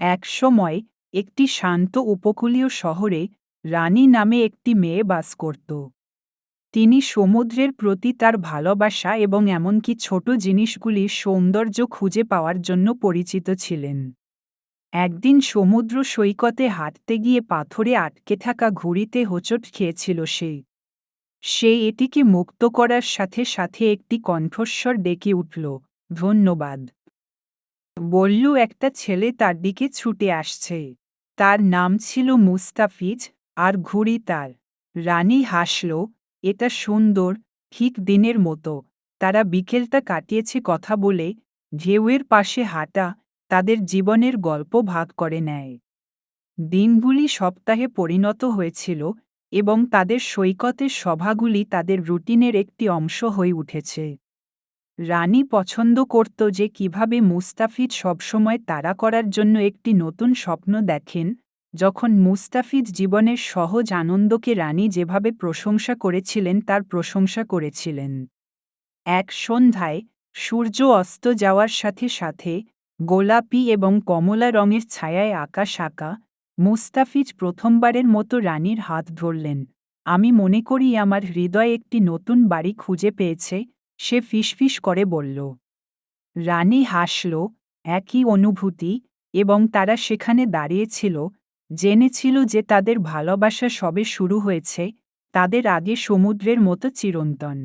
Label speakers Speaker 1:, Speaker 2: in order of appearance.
Speaker 1: একসময় একটি শান্ত উপকূলীয় শহরে রানী নামে একটি মেয়ে বাস করত। তিনি সমুদ্রের প্রতি তার ভালোবাসা এবং এমনকি ছোট জিনিসগুলির সৌন্দর্য খুঁজে পাওয়ার জন্য পরিচিত ছিলেন। একদিন সমুদ্র সৈকতে হাঁটতে গিয়ে পাথরে আটকে থাকা ঘুড়িতে হোঁচট খেয়েছিল সে। সে এটিকে মুক্ত করার সাথে সাথে একটি কণ্ঠস্বর ডেকে উঠল, ধন্যবাদ। বলল একটা ছেলে তার দিকে ছুটে আসছে। তার নাম ছিল মুস্তাফিজ, আর ঘুড়ি তার। রানী হাসল, এটা সুন্দর, ঠিক দিনের মতো। তারা বিকেলটা কাটিয়েছে কথা বলে, ঢেউয়ের পাশে হাঁটা, তাদের জীবনের গল্প ভাগ করে নেয়। দিনগুলি সপ্তাহে পরিণত হয়েছিল এবং তাদের সৈকতের সভাগুলি তাদের রুটিনের একটি অংশ হয়ে উঠেছে। রানী পছন্দ করত যে কিভাবে মুস্তাফিজ সবসময় তাড়া করার জন্য একটি নতুন স্বপ্ন দেখেন। যখন মুস্তাফিজ জীবনের সহজ আনন্দকে রানী যেভাবে প্রশংসা করেছিলেন তার প্রশংসা করেছিলেন। এক সন্ধ্যায় সূর্য অস্ত যাওয়ার সাথে সাথে গোলাপি এবং কমলা রঙের ছায়ায় আকাশ আঁকা, মুস্তাফিজ প্রথমবারের মতো রানীর হাত ধরলেন। আমি মনে করি আমার হৃদয় একটি নতুন বাড়ি খুঁজে পেয়েছে, সে ফিসফিস করে বলল। রানী হাসল, একই অনুভূতি, এবং তারা সেখানে দাঁড়িয়েছিল, জেনেছিল যে তাদের ভালোবাসা সবে শুরু হয়েছে, তাদের আগে সমুদ্রের মতো চিরন্তন।